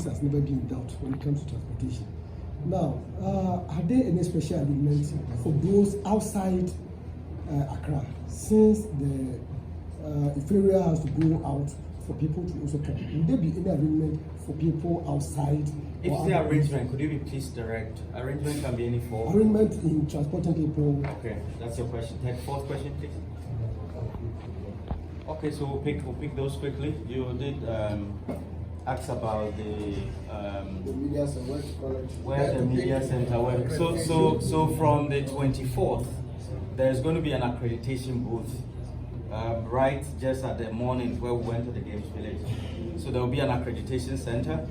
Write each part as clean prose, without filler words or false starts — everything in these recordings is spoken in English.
has never been in doubt when it comes to transportation. Now, are there any special arrangements for those outside Accra, since the inferior has to go out for people to also come? Will there be any arrangement for people outside? If the arrangement, could you be please direct? Arrangement can be any form. Arrangement in transporting people. Okay, that's your question. Fourth question, please. Okay, so we'll pick those quickly. You did ask about the media center, where the media center went. So from the 24th, there's going to be an accreditation booth right just at the morning where we went to the Games Village. So there will be an accreditation center.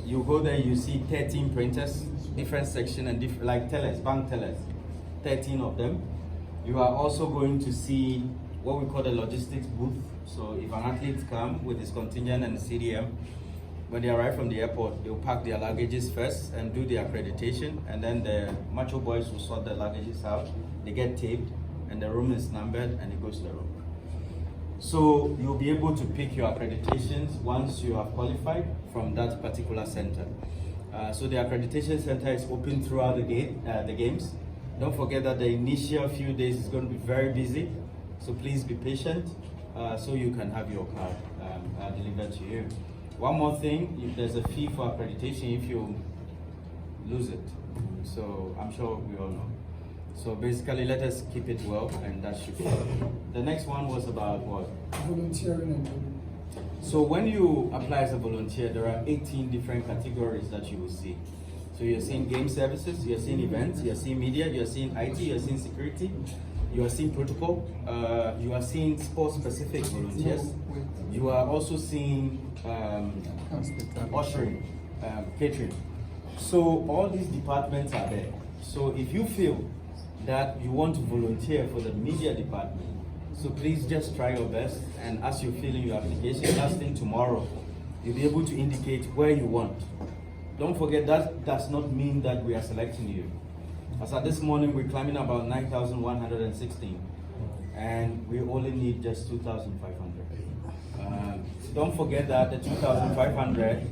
You go there, you see 13 printers, different section and different, like tellers, bank tellers, 13 of them. You are also going to see what we call the logistics booth. So if an athlete comes with his contingent and CDM, when they arrive from the airport, they'll pack their luggages first and do the accreditation, and then the macho boys will sort the luggages out. They get taped, and the room is numbered, and it goes to the room. So you'll be able to pick your accreditations once you have qualified from that particular center. So the accreditation center is open throughout the games. Don't forget that the initial few days is going to be very busy, so please be patient so you can have your card delivered to you. One more thing, if there's a fee for accreditation if you lose it. So I'm sure we all know. So basically, let us keep it well, and that should be it. The next one was about what? Volunteering. So when you apply as a volunteer, there are 18 different categories that you will see. So you're seeing game services, you're seeing events, you're seeing media, you're seeing IT, you're seeing security, you are seeing protocol, you are seeing sports-specific volunteers, you are also seeing ushering, catering. So all these departments are there. So if you feel that you want to volunteer for the media department, so please just try your best, and as you fill in your application, last thing tomorrow, you'll be able to indicate where you want. Don't forget that does not mean that we are selecting you. As at this morning, we're climbing about 9,116, and we only need just 2,500. Don't forget that the 2,500,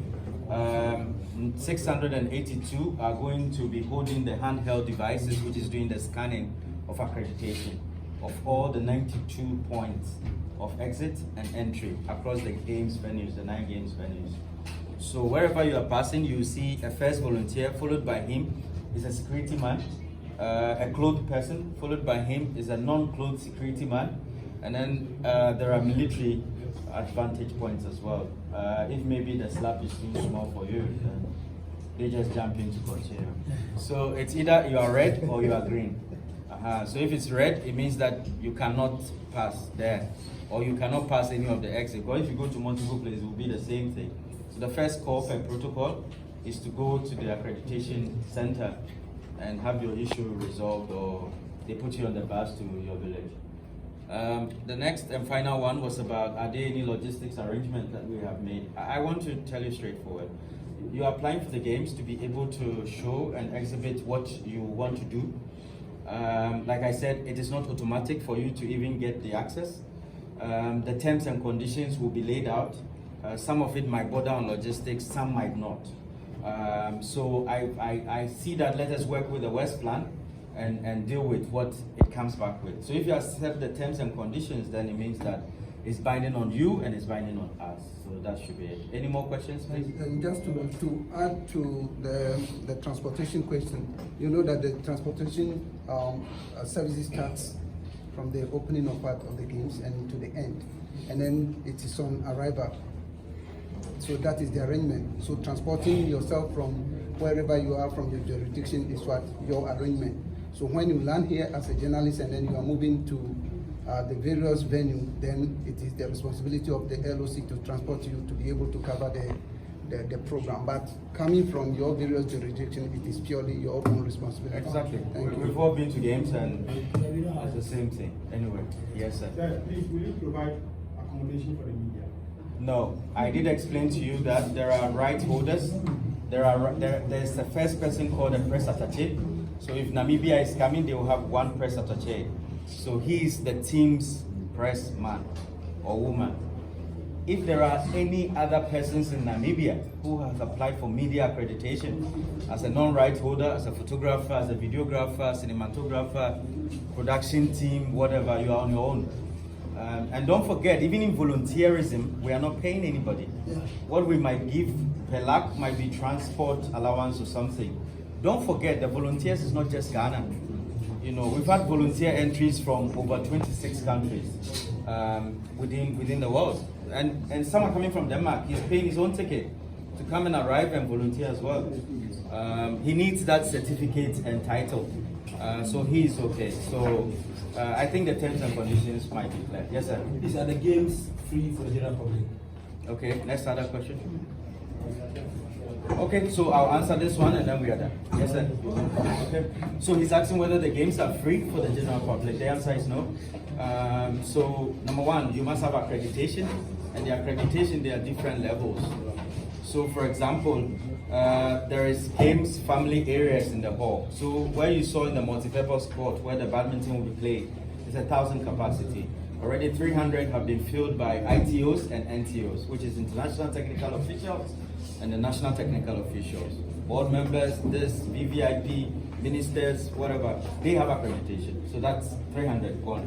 682 are going to be holding the handheld devices, which is doing the scanning of accreditation of all the 92 points of exit and entry across the games venues, the 9 games venues. So wherever you are passing, you see a first volunteer, followed by him is a security man, a clothed person, followed by him is a non-clothed security man, and then there are military advantage points as well. If maybe the slab is too small for you, then they just jump in to continue. So it's either you are red or you are green. So if it's red, it means that you cannot pass there, or you cannot pass any of the exits. Or if you go to multiple places, it will be the same thing. So the first call per protocol is to go to the accreditation center and have your issue resolved, or they put you on the bus to your village. The next and final one was about, are there any logistics arrangements that we have made? I want to tell you straightforward. You are applying for the games to be able to show and exhibit what you want to do. Like I said, it is not automatic for you to even get the access. The terms and conditions will be laid out. Some of it might border on logistics, some might not. So I see that let us work with the West Plan and deal with what it comes back with. So if you accept the terms and conditions, then it means that it's binding on you and it's binding on us. So that should be it. Any more questions, please? And just to add to the transportation question, you know that the transportation services starts from the opening of part of the games and to the end, and then it is on arrival. So that is the arrangement. So transporting yourself from wherever you are from your jurisdiction is what your arrangement. So when you land here as a journalist and then you are moving to the various venues, then it is the responsibility of the LOC to transport you to be able to cover the program. But coming from your various jurisdiction, it is purely your own responsibility. Exactly. Thank you. We've all been to games and it's the same thing. Anyway, yes, sir. Sir, please, will you provide accommodation for the media? No, I did explain to you that there are right holders. There's the first person called a press attaché. So if Namibia is coming, they will have one press attaché. So he is the team's press man or woman. if there are any other persons in Namibia who have applied for media accreditation as a non-right holder, as a photographer, as a videographer, cinematographer, production team, whatever, you are on your own. And don't forget, even in volunteerism, we are not paying anybody. What we might give per lakh might be transport allowance or something. Don't forget, the volunteers is not just Ghana. You know, we've had volunteer entries from over 26 countries within the world. And some are coming from Denmark. He's paying his own ticket to come and arrive and volunteer as well. He needs that certificate and title. So he is okay. So I think the terms and conditions might be clear. Yes, sir. These are the games free for the general public. Okay, next other question. Okay, so I'll answer this one and then we are done. Yes, sir. Okay. So he's asking whether the games are free for the general public. The answer is no. So number one, you must have accreditation, and the accreditation, there are different levels. So for example, there is games family areas in the hall. So where you saw in the multi-purpose court where the badminton will be played, it's 1,000 capacity. Already 300 have been filled by ITOs and NTOs, which is International Technical Officials and the National Technical Officials. Board members, this, VVIP, ministers, whatever, they have accreditation. So that's 300 gone.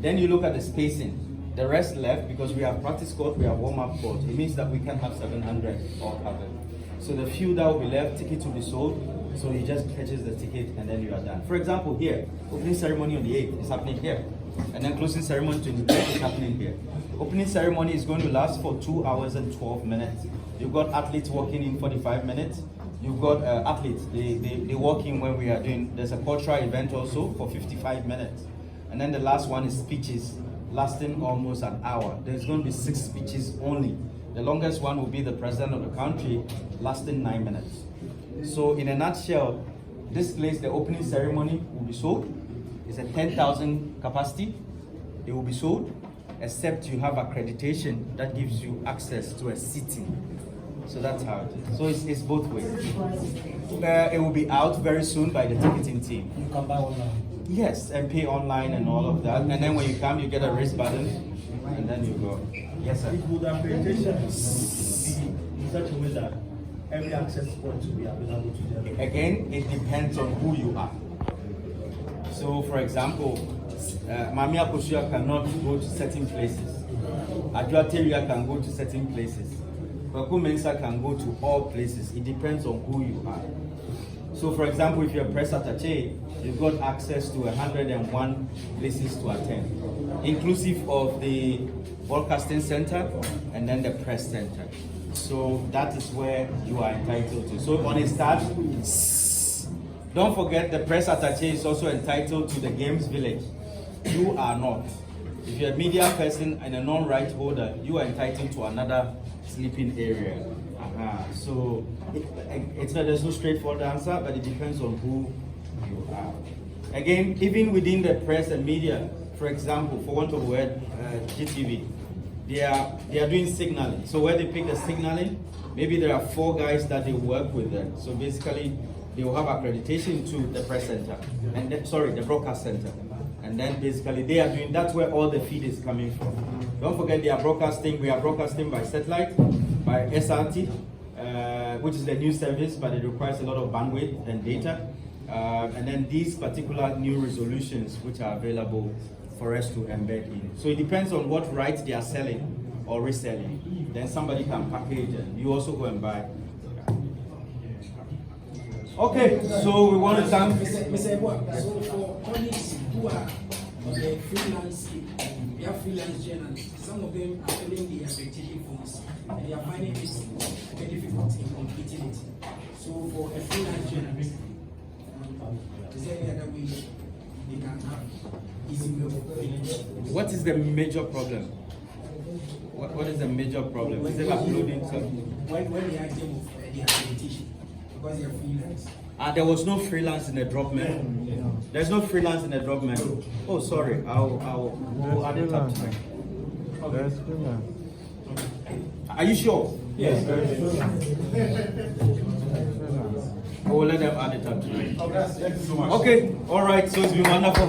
Then you look at the spacing. The rest left because we have practice court, we have warm-up court. It means that we can have 700 all covered. So the few that will be left, tickets will be sold. So he just catches the ticket and then you are done. For example, here, opening ceremony on the 8th is happening here. And then closing ceremony 23rd is happening here. Opening ceremony is going to last for 2 hours and 12 minutes. You've got athletes walking in 45 minutes. You've got athletes, they walk in when we are doing, there's a cultural event also for 55 minutes. And then the last one is speeches, lasting almost an hour. There's going to be 6 speeches only. The longest one will be the president of the country, lasting 9 minutes. So in a nutshell, this place, the opening ceremony will be sold. It's a 10,000 capacity. It will be sold, except you have accreditation that gives you access to a seating. So that's how it is. So it's both ways. It will be out very soon by the ticketing team. You can buy online. Yes, and pay online and all of that. And then when you come, you get a wrist button, and then you go. Yes, sir. Would accreditation be in such a way that every access point will be available to them? Again, it depends on who you are. So, for example, Mami Akoshua cannot go to certain places. Adwa Teria can go to certain places. Kwaku Mensah can go to all places. It depends on who you are. So, for example, if you're a press attaché, you've got access to 101 places to attend, inclusive of the broadcasting center and then the press center. So that is where you are entitled to. So on a start, don't forget the press attaché is also entitled to the games village. You are not. If you're a media person and a non-right holder, you are entitled to another sleeping area. So there's no straightforward answer, but it depends on who you are. Again, even within the press and media, for example, for want of a word, GTV, they are doing signaling. So where they pick the signaling, maybe there are 4 guys that they work with them. So basically, they will have accreditation to the press center, and then, the broadcast center. And then basically they are doing, that's where all the feed is coming from. Don't forget we are broadcasting by satellite, by SRT, which is the news service, but it requires a lot of bandwidth and data. And then these particular new resolutions which are available for us to embed in. So it depends on what rights they are selling or reselling. Then somebody can package and you also go and buy. Okay, so we want to thank Mr. Eboa, so for colleagues who are on the freelance, they are freelance journalists, some of them are filling the accreditation forms and they are finding it very difficult in completing it. So for a freelance journalist, is there any other way they can have easy way of doing it? What is the major problem? What is the major problem? Is it uploading something? When the item of the accreditation, because they are freelance. There was no freelance in the drop mail. There's no freelance in the drop mail. Oh, sorry. I'll add it up to me. There's freelance. Are you sure? Yes, there is I will let them add it up to me. Okay, all right. So it's been wonderful.